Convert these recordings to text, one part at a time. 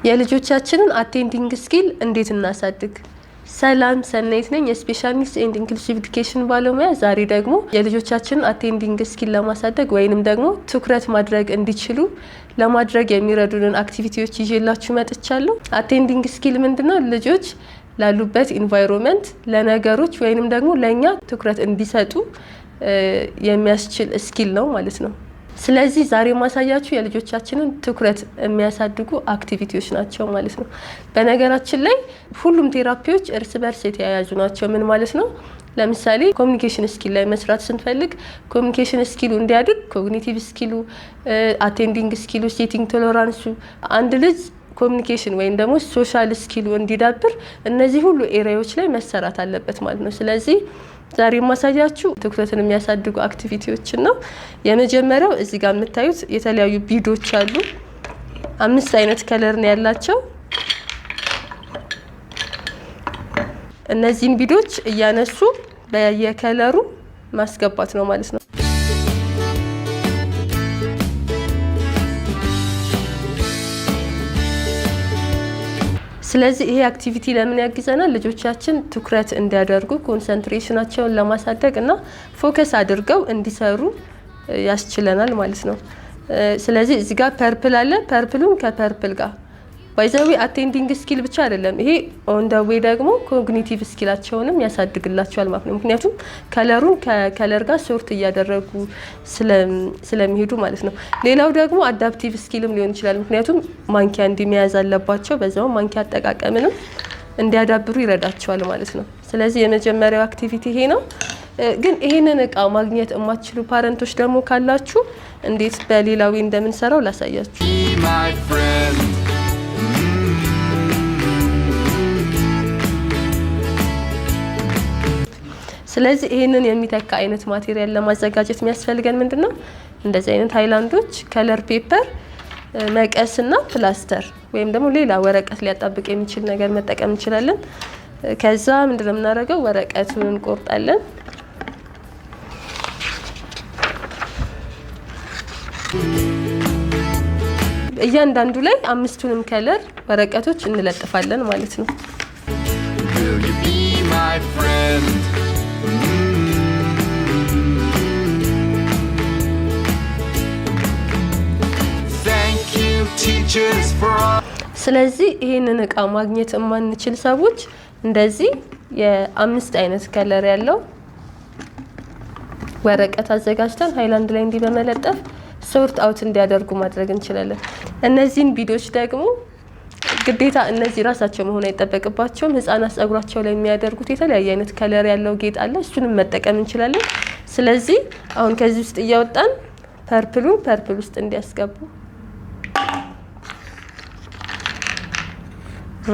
የልጆቻችንን አቴንዲንግ ስኪል እንዴት እናሳድግ? ሰላም ሰናይት ነኝ የስፔሻል ኒድስ ኤንድ ኢንክሉሲቭ ኤዱኬሽን ባለሙያ። ዛሬ ደግሞ የልጆቻችንን አቴንዲንግ ስኪል ለማሳደግ ወይንም ደግሞ ትኩረት ማድረግ እንዲችሉ ለማድረግ የሚረዱንን አክቲቪቲዎች ይዤላችሁ መጥቻለሁ። አቴንዲንግ ስኪል ምንድነው? ልጆች ላሉበት ኢንቫይሮንመንት ለነገሮች ወይንም ደግሞ ለኛ ትኩረት እንዲሰጡ የሚያስችል ስኪል ነው ማለት ነው። ስለዚህ ዛሬ ማሳያችሁ የልጆቻችንን ትኩረት የሚያሳድጉ አክቲቪቲዎች ናቸው ማለት ነው። በነገራችን ላይ ሁሉም ቴራፒዎች እርስ በርስ የተያያዙ ናቸው። ምን ማለት ነው? ለምሳሌ ኮሚኒኬሽን ስኪል ላይ መስራት ስንፈልግ ኮሚኒኬሽን ስኪሉ እንዲያድግ ኮግኒቲቭ ስኪሉ፣ አቴንዲንግ ስኪሉ፣ ሴቲንግ ቶለራንሱ፣ አንድ ልጅ ኮሚኒኬሽን ወይም ደግሞ ሶሻል ስኪሉ እንዲዳብር እነዚህ ሁሉ ኤሪያዎች ላይ መሰራት አለበት ማለት ነው። ስለዚህ ዛሬ ማሳያችሁ ትኩረትን የሚያሳድጉ አክቲቪቲዎችን ነው። የመጀመሪያው እዚህ ጋር የምታዩት የተለያዩ ቢዶች አሉ። 5 አይነት ከለር ነው ያላቸው። እነዚህን ቢዶች እያነሱ በየከለሩ ማስገባት ነው ማለት ነው። ስለዚህ ይሄ አክቲቪቲ ለምን ያግዘናል? ልጆቻችን ትኩረት እንዲያደርጉ ኮንሰንትሬሽናቸውን ለማሳደግ እና ፎከስ አድርገው እንዲሰሩ ያስችለናል ማለት ነው። ስለዚህ እዚህ ጋር ፐርፕል አለ። ፐርፕሉን ከፐርፕል ጋር ባይዘዊ አቴንዲንግ ስኪል ብቻ አይደለም፣ ይሄ ኦን ደ ዌይ ደግሞ ኮግኒቲቭ ስኪላቸውንም ያሳድግላቸዋል ማለት ነው። ምክንያቱም ከለሩን ከከለር ጋር ሶርት እያደረጉ ስለሚሄዱ ማለት ነው። ሌላው ደግሞ አዳፕቲቭ ስኪልም ሊሆን ይችላል። ምክንያቱም ማንኪያ እንዲመያዝ አለባቸው፣ በዛው ማንኪያ አጠቃቀምንም እንዲያዳብሩ ይረዳቸዋል ማለት ነው። ስለዚህ የመጀመሪያው አክቲቪቲ ይሄ ነው። ግን ይሄንን እቃ ማግኘት የማትችሉ ፓረንቶች ደግሞ ካላችሁ እንዴት በሌላዊ እንደምንሰራው ላሳያችሁ። ስለዚህ ይሄንን የሚተካ አይነት ማቴሪያል ለማዘጋጀት የሚያስፈልገን ምንድነው? እንደዚህ አይነት ሃይላንዶች፣ ከለር ፔፐር፣ መቀስና ፕላስተር ወይም ደግሞ ሌላ ወረቀት ሊያጣብቅ የሚችል ነገር መጠቀም እንችላለን። ከዛ ምንድነው የምናደርገው? ወረቀቱን እንቆርጣለን። እያንዳንዱ ላይ 5ቱንም ከለር ወረቀቶች እንለጥፋለን ማለት ነው። ስለዚህ ይሄንን እቃ ማግኘት የማንችል ሰዎች እንደዚህ የ5 አይነት ከለር ያለው ወረቀት አዘጋጅተን ሃይላንድ ላይ እንዲህ በመለጠፍ ሶርት አውት እንዲያደርጉ ማድረግ እንችላለን። እነዚህን ቢዶች ደግሞ ግዴታ እነዚህ ራሳቸው መሆን አይጠበቅባቸውም። ህፃናት ጸጉራቸው ላይ የሚያደርጉት የተለያየ አይነት ከለር ያለው ጌጥ አለ፣ እሱንም መጠቀም እንችላለን። ስለዚህ አሁን ከዚህ ውስጥ እያወጣን ፐርፕሉን ፐርፕል ውስጥ እንዲያስገቡ፣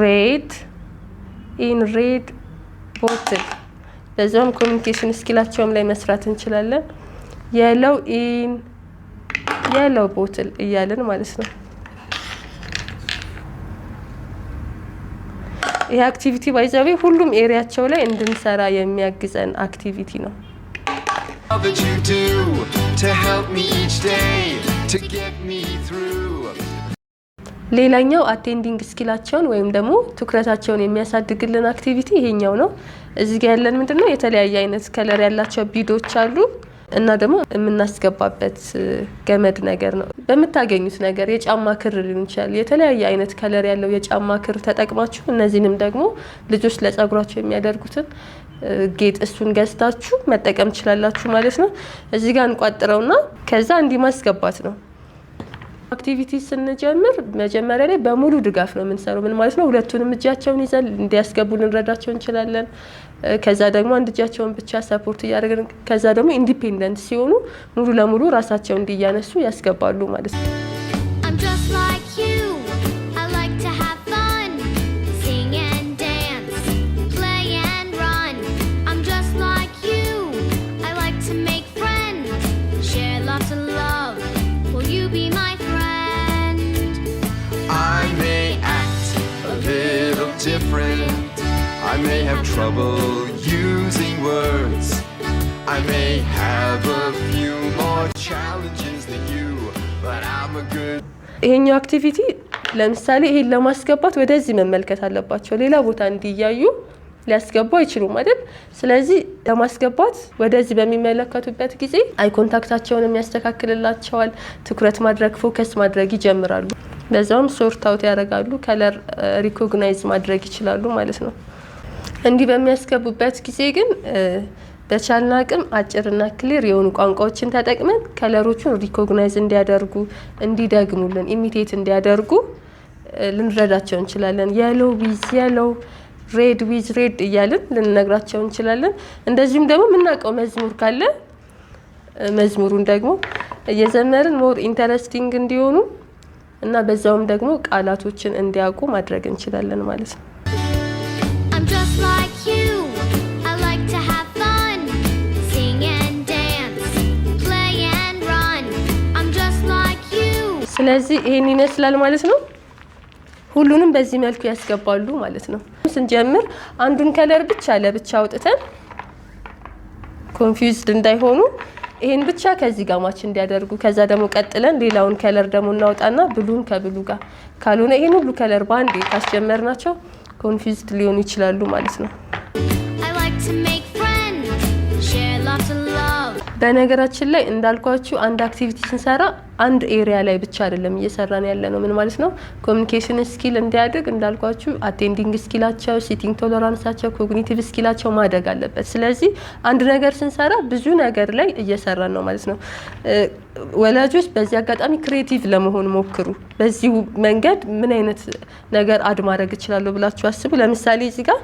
ሬድ ኢን ሬድ ቦትል፣ በዛውም ኮሚኒኬሽን ስኪላቸውም ላይ መስራት እንችላለን። የለው ኢን የለው ቦትል እያለን ማለት ነው። ይሄ አክቲቪቲ ባይዘዌ ሁሉም ኤሪያቸው ላይ እንድንሰራ የሚያግዘን አክቲቪቲ ነው። ሌላኛው አቴንዲንግ ስኪላቸውን ወይም ደግሞ ትኩረታቸውን የሚያሳድግልን አክቲቪቲ ይሄኛው ነው። እዚህ ጋር ያለን ምንድነው? የተለያየ አይነት ከለር ያላቸው ቢዶች አሉ እና ደግሞ የምናስገባበት ገመድ ነገር ነው። በምታገኙት ነገር የጫማ ክር ሊሆን ይችላል። የተለያየ አይነት ከለር ያለው የጫማ ክር ተጠቅማችሁ እነዚህንም ደግሞ ልጆች ለጸጉራቸው የሚያደርጉትን ጌጥ እሱን ገዝታችሁ መጠቀም ትችላላችሁ ማለት ነው። እዚህ ጋር እንቋጥረውና ከዛ እንዲህ ማስገባት ነው። አክቲቪቲ ስንጀምር መጀመሪያ ላይ በሙሉ ድጋፍ ነው የምንሰራው። ምን ማለት ነው? ሁለቱንም እጃቸውን ይዘን እንዲያስገቡ ልንረዳቸው እንችላለን። ከዛ ደግሞ አንድ እጃቸውን ብቻ ሰፖርት እያደረግን ከዛ ደግሞ ኢንዲፔንደንት ሲሆኑ ሙሉ ለሙሉ ራሳቸውን እንዲያነሱ ያስገባሉ ማለት ነው። I may have trouble using words. I may have a few more challenges than you, but I'm a good ይሄኛው አክቲቪቲ ለምሳሌ ይሄን ለማስገባት ወደዚህ መመልከት አለባቸው። ሌላ ቦታ እንዲያዩ ሊያስገቡ አይችሉም አይደል? ስለዚህ ለማስገባት ወደዚህ በሚመለከቱበት ጊዜ አይ ኮንታክታቸውን ያስተካክልላቸዋል። ትኩረት ማድረግ ፎከስ ማድረግ ይጀምራሉ። በዛውም ሶርት አውት ያደርጋሉ። ከለር ሪኮግናይዝ ማድረግ ይችላሉ ማለት ነው። እንዲህ በሚያስገቡበት ጊዜ ግን በቻልና አቅም አጭርና ክሊር የሆኑ ቋንቋዎችን ተጠቅመን ከለሮቹን ሪኮግናይዝ እንዲያደርጉ እንዲደግሙልን ኢሚቴት እንዲያደርጉ ልንረዳቸው እንችላለን። የሎ ዊዝ የሎ ሬድ ዊዝ ሬድ እያልን ልንነግራቸው እንችላለን። እንደዚሁም ደግሞ የምናውቀው መዝሙር ካለ መዝሙሩን ደግሞ እየዘመርን ሞር ኢንተረስቲንግ እንዲሆኑ እና በዛውም ደግሞ ቃላቶችን እንዲያውቁ ማድረግ እንችላለን ማለት ነው። ስለዚህ ይሄን ይመስላል ማለት ነው። ሁሉንም በዚህ መልኩ ያስገባሉ ማለት ነው። ስንጀምር አንዱን ከለር ብቻ ለብቻ አውጥተን ኮንፊውዝድ እንዳይሆኑ ይሄን ብቻ ከዚህ ጋር ማች እንዲያደርጉ ከዛ ደግሞ ቀጥለን ሌላውን ከለር ደግሞ እናውጣና ብሉን ከብሉ ጋር ካልሆነ ይሄን ሁሉ ከለር ባንዴ ካስጀመርናቸው ኮንፊውዝድ ሊሆኑ ይችላሉ ማለት ነው። በነገራችን ላይ እንዳልኳችሁ አንድ አክቲቪቲ ስንሰራ አንድ ኤሪያ ላይ ብቻ አይደለም እየሰራን ያለ ነው። ምን ማለት ነው? ኮሚኒኬሽን ስኪል እንዲያድግ እንዳልኳችሁ አቴንዲንግ ስኪላቸው፣ ሲቲንግ ቶለራንሳቸው፣ ኮግኒቲቭ ስኪላቸው ማደግ አለበት። ስለዚህ አንድ ነገር ስንሰራ ብዙ ነገር ላይ እየሰራን ነው ማለት ነው። ወላጆች በዚህ አጋጣሚ ክሬቲቭ ለመሆን ሞክሩ። በዚህ መንገድ ምን አይነት ነገር አድ ማድረግ እችላለሁ ብላችሁ አስቡ። ለምሳሌ እዚህ ጋር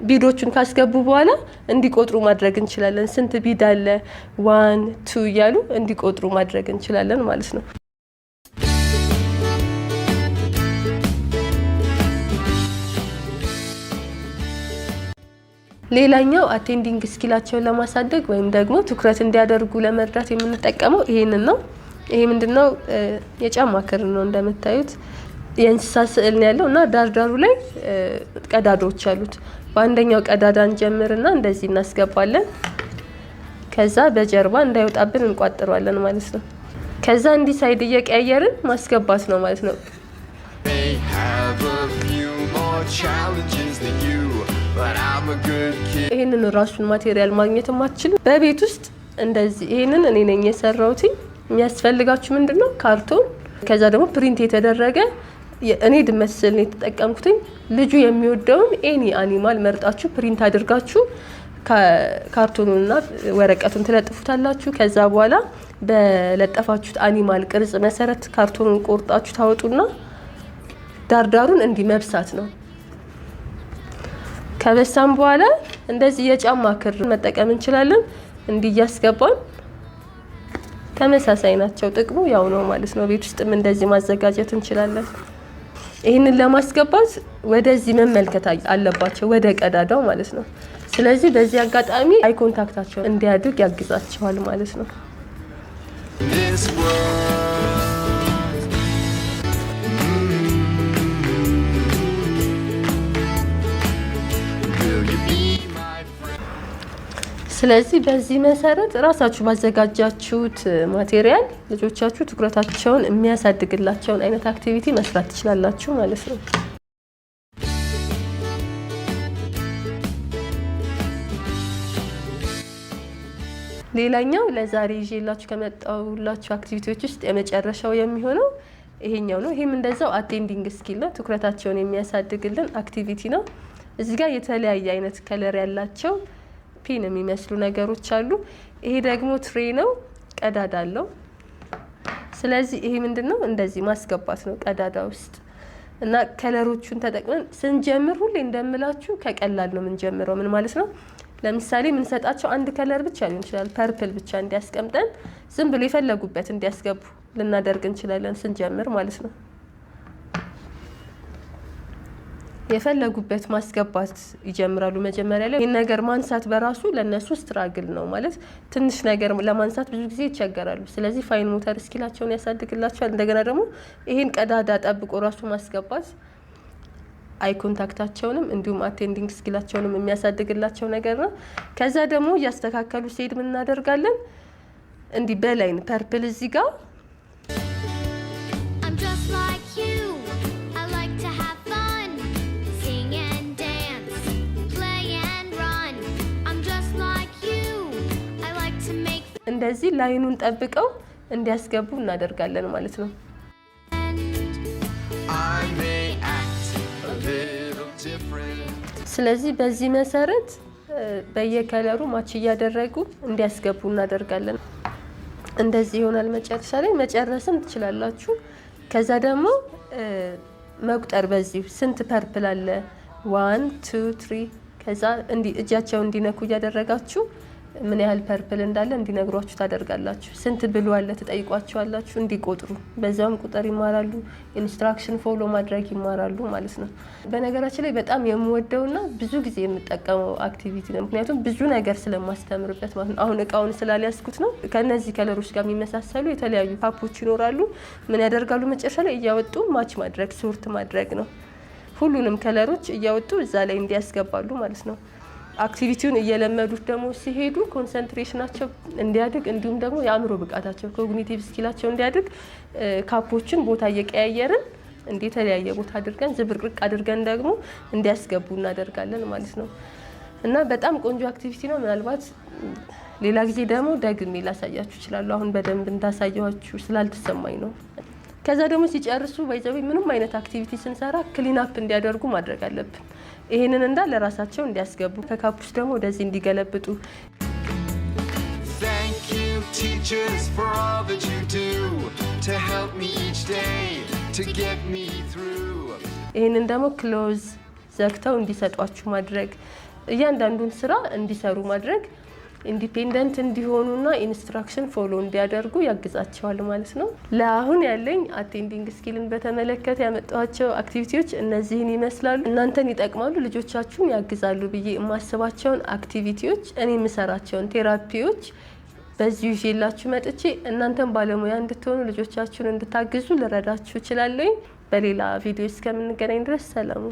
ቢዶቹን ካስገቡ በኋላ እንዲቆጥሩ ማድረግ እንችላለን። ስንት ቢድ አለ 1 2 እያሉ እንዲቆጥሩ ማድረግ እንችላለን ማለት ነው። ሌላኛው አቴንዲንግ ስኪላቸውን ለማሳደግ ወይም ደግሞ ትኩረት እንዲያደርጉ ለመርዳት የምንጠቀመው ይሄንን ነው። ይሄ ምንድነው? የጫማ ክር ነው እንደምታዩት። የእንስሳ ስዕል ነው ያለው እና ዳርዳሩ ላይ ቀዳዳዎች አሉት። በአንደኛው ቀዳዳ እንጀምርና እንደዚህ እናስገባለን። ከዛ በጀርባ እንዳይወጣብን እንቋጥረዋለን ማለት ነው። ከዛ እንዲህ ሳይድ እየቀያየርን ማስገባት ነው ማለት ነው። ይሄንን ራሱን ማቴሪያል ማግኘት ማትችሉ በቤት ውስጥ እንደዚህ ይሄንን እኔ ነኝ የሰራሁት። የሚያስፈልጋችሁ ምንድነው? ካርቶን፣ ከዛ ደግሞ ፕሪንት የተደረገ እኔ ድመት ስዕል ነው የተጠቀምኩት። ልጁ የሚወደውን ኤኒ አኒማል መርጣችሁ ፕሪንት አድርጋችሁ ካርቶኑንና ወረቀቱን ትለጥፉታላችሁ። ከዛ በኋላ በለጠፋችሁት አኒማል ቅርጽ መሰረት ካርቶኑን ቆርጣችሁ ታወጡና ዳርዳሩን እንዲህ መብሳት ነው። ከበሳም በኋላ እንደዚህ የጫማ ክር መጠቀም እንችላለን። እንዲህ እያስገባን ተመሳሳይ ናቸው፣ ጥቅሙ ያው ነው ማለት ነው። ቤት ውስጥም እንደዚህ ማዘጋጀት እንችላለን። ይህንን ለማስገባት ወደዚህ መመልከት አለባቸው፣ ወደ ቀዳዳው ማለት ነው። ስለዚህ በዚህ አጋጣሚ አይ ኮንታክታቸው እንዲያድግ ያግዛቸዋል ማለት ነው። ስለዚህ በዚህ መሰረት ራሳችሁ ባዘጋጃችሁት ማቴሪያል ልጆቻችሁ ትኩረታቸውን የሚያሳድግላቸውን አይነት አክቲቪቲ መስራት ትችላላችሁ ማለት ነው። ሌላኛው ለዛሬ ይዤላችሁ ከመጣሁላችሁ አክቲቪቲዎች ውስጥ የመጨረሻው የሚሆነው ይሄኛው ነው። ይሄም እንደዛው አቴንዲንግ ስኪል ነው። ትኩረታቸውን የሚያሳድግልን አክቲቪቲ ነው። እዚህ ጋር የተለያየ አይነት ከለር ያላቸው ፒን የሚመስሉ ነገሮች አሉ። ይሄ ደግሞ ትሬ ነው፣ ቀዳዳ አለው። ስለዚህ ይሄ ምንድነው? እንደዚህ ማስገባት ነው ቀዳዳ ውስጥ እና ከለሮቹን ተጠቅመን ስንጀምር ሁሌ እንደምላችሁ ከቀላል ነው የምንጀምረው። ምን ማለት ነው? ለምሳሌ የምንሰጣቸው አንድ ከለር ብቻ ሊሆን ይችላል። ፐርፕል ብቻ እንዲያስቀምጠን ዝም ብሎ የፈለጉበት እንዲያስገቡ ልናደርግ እንችላለን ስንጀምር ማለት ነው። የፈለጉበት ማስገባት ይጀምራሉ። መጀመሪያ ላይ ይሄን ነገር ማንሳት በራሱ ለነሱ ስትራግል ነው ማለት ትንሽ ነገር ለማንሳት ብዙ ጊዜ ይቸገራሉ። ስለዚህ ፋይን ሞተር ስኪላቸውን ያሳድግላቸዋል። እንደገና ደግሞ ይሄን ቀዳዳ ጠብቆ ራሱ ማስገባት አይ ኮንታክታቸውንም እንዲሁም አቴንዲንግ ስኪላቸውንም የሚያሳድግላቸው ነገር ነው። ከዛ ደግሞ እያስተካከሉ ሲሄድ ምን እናደርጋለን? እንዲህ በላይን ፐርፕል እዚህ ጋር ስለዚህ ላይኑን ጠብቀው እንዲያስገቡ እናደርጋለን ማለት ነው። I may act a little different. ስለዚህ በዚህ መሰረት በየከለሩ ማች እያደረጉ እንዲያስገቡ እናደርጋለን። እንደዚህ ይሆናል። መጨረሻ ላይ መጨረስም ትችላላችሁ። ከዛ ደግሞ መቁጠር በዚህ ስንት ፐርፕል አለ 1 2 3 ከዛ እጃቸው እንዲነኩ እያደረጋችሁ ምን ያህል ፐርፕል እንዳለ እንዲነግሯችሁ ታደርጋላችሁ። ስንት ብሉ አለ ትጠይቋቸዋላችሁ እንዲቆጥሩ። በዛም ቁጥር ይማራሉ። ኢንስትራክሽን ፎሎ ማድረግ ይማራሉ ማለት ነው። በነገራችን ላይ በጣም የምወደውና ብዙ ጊዜ የምጠቀመው አክቲቪቲ ነው። ምክንያቱም ብዙ ነገር ስለማስተምርበት ማለት ነው። አሁን እቃውን ስላልያዝኩት ነው። ከነዚህ ከለሮች ጋር የሚመሳሰሉ የተለያዩ ፓፖች ይኖራሉ። ምን ያደርጋሉ መጨረሻ ላይ እያወጡ ማች ማድረግ ሶርት ማድረግ ነው። ሁሉንም ከለሮች እያወጡ እዛ ላይ እንዲያስገባሉ ማለት ነው። አክቲቪቲውን እየለመዱት ደግሞ ሲሄዱ ኮንሰንትሬሽናቸው እንዲያድግ እንዲሁም ደግሞ የአእምሮ ብቃታቸው ኮግኒቲቭ ስኪላቸው እንዲያድግ ካፖችን ቦታ እየቀያየርን የተለያየ ቦታ አድርገን ዝብርቅርቅ አድርገን ደግሞ እንዲያስገቡ እናደርጋለን ማለት ነው። እና በጣም ቆንጆ አክቲቪቲ ነው። ምናልባት ሌላ ጊዜ ደግሞ ደግሜ ላሳያችሁ እችላለሁ። አሁን በደንብ እንዳሳያችሁ ስላልተሰማኝ ነው። ከዛ ደግሞ ሲጨርሱ ባይዘው ምንም አይነት አክቲቪቲ ስንሰራ ክሊን አፕ እንዲያደርጉ ማድረግ አለብን። ይሄንን እንዳለ ለራሳቸው እንዲያስገቡ ከካፑስ ደግሞ ወደዚህ እንዲገለብጡ። Thank you teachers for all that you do to help me each day to get me through. ይሄንን ደግሞ ክሎዝ ዘግተው እንዲሰጧችሁ ማድረግ፣ እያንዳንዱን ስራ እንዲሰሩ ማድረግ ኢንዲፔንደንት እንዲሆኑና ኢንስትራክሽን ፎሎ እንዲያደርጉ ያግዛቸዋል ማለት ነው። ለአሁን ያለኝ አቴንዲንግ ስኪልን በተመለከተ ያመጣኋቸው አክቲቪቲዎች እነዚህን ይመስላሉ። እናንተን ይጠቅማሉ፣ ልጆቻችሁን ያግዛሉ ብዬ የማስባቸውን አክቲቪቲዎች እኔ የምሰራቸውን ቴራፒዎች በዚሁ ይዤላችሁ መጥቼ እናንተን ባለሙያ እንድትሆኑ ልጆቻችሁን እንድታግዙ ልረዳችሁ እችላለሁ። በሌላ ቪዲዮ እስከምንገናኝ ድረስ ሰላም።